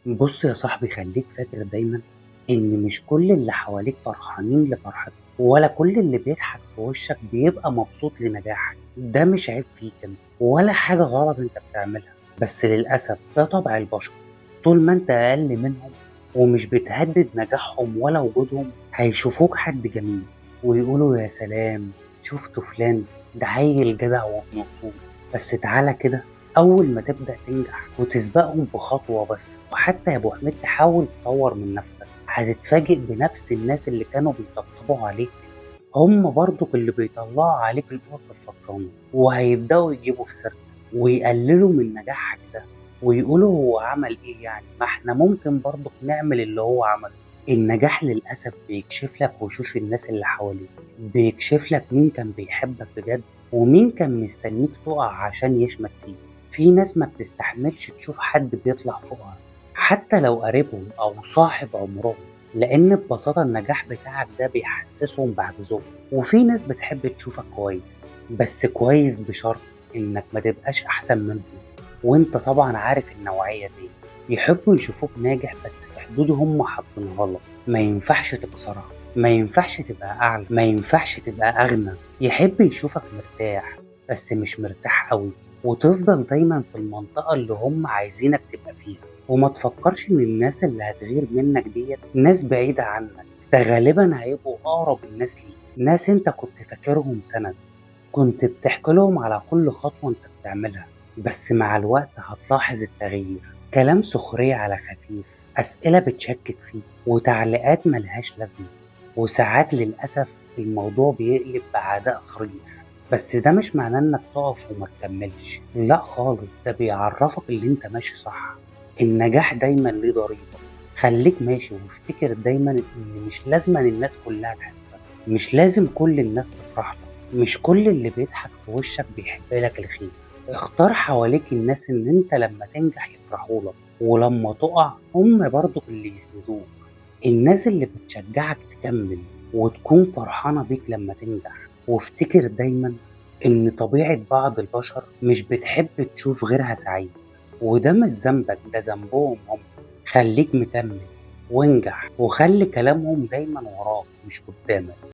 بص يا صاحبي، خليك فاكر دايما إن مش كل اللي حواليك فرحانين لفرحتك، ولا كل اللي بيضحك في وشك بيبقى مبسوط لنجاحك. ده مش عيب فيك انت ولا حاجة غلط انت بتعملها، بس للأسف ده طبع البشر. طول ما انت أقل منهم ومش بتهدد نجاحهم ولا وجودهم، هيشوفوك حد جميل ويقولوا يا سلام، شفتوا فلان ده عيل جدع وابن أصول. بس تعالى كده، أول ما تبدأ تنجح وتسبقهم بخطوة بس، وحتى يا أبو حميد تحاول تطور من نفسك، هتتفاجئ بنفس الناس اللي كانوا بيطبطبوا عليك هم برضو اللي بيطلعوا عليك القرص الفطسانة، وهيبدأوا يجيبوا في سيرتك ويقللوا من نجاحك ده، ويقولوا هو عمل ايه يعني، ما احنا ممكن برضو نعمل اللي هو عمله. النجاح للأسف بيكشف لك وشوش الناس اللي حواليك، بيكشف لك مين كان بيحبك بجد ومين كان مستنيك تقع عشان يشمت فيك. في ناس ما بتستحملش تشوف حد بيطلع فوقها، حتى لو قريبهم أو صاحب عمرهم، لأن ببساطة النجاح بتاعك ده بيحسسهم بعجزهم. وفي ناس بتحب تشوفك كويس، بس كويس بشرط إنك ما تبقاش أحسن منهم. وإنت طبعا عارف النوعية دي، يحبوا يشوفوك ناجح بس في حدود هم حاطينها لك. ما ينفعش تكسرها، ما ينفعش تبقى أعلى، ما ينفعش تبقى أغنى. يحب يشوفك مرتاح بس مش مرتاح قوي، وتفضل دايما في المنطقة اللي هم عايزينك تبقى فيها. وما تفكرش ان الناس اللي هتغير منك ديت ناس بعيدة عنك، ده غالبا هيبقوا اقرب الناس ليك، ناس انت كنت فاكرهم سند، كنت بتحكي لهم على كل خطوة انت بتعملها. بس مع الوقت هتلاحظ التغيير، كلام سخرية على خفيف، أسئلة بتشكك فيك، وتعليقات ملهاش لازمة. وساعات للأسف الموضوع بيقلب بعداء صريح، بس ده مش معناه انك تقف وما تكملش، لا خالص، ده بيعرفك اللي انت ماشي صح. النجاح دايما ليه ضريبة، خليك ماشي وافتكر دايما ان مش لازم الناس كلها تحبك، مش لازم كل الناس تفرح لك، مش كل اللي بيضحك في وشك بيحب لك الخير. اختار حواليك الناس ان انت لما تنجح يفرحوا لك، ولما تقع هم برضو اللي يسندوك. الناس اللي بتشجعك تكمل وتكون فرحانة بيك لما تنجح. وافتكر دايما ان طبيعة بعض البشر مش بتحب تشوف غيرها سعيد، وده مش ذنبك، ده ذنبهم هم. خليك مكمل وانجح، وخلي كلامهم دايما وراك مش قدامك.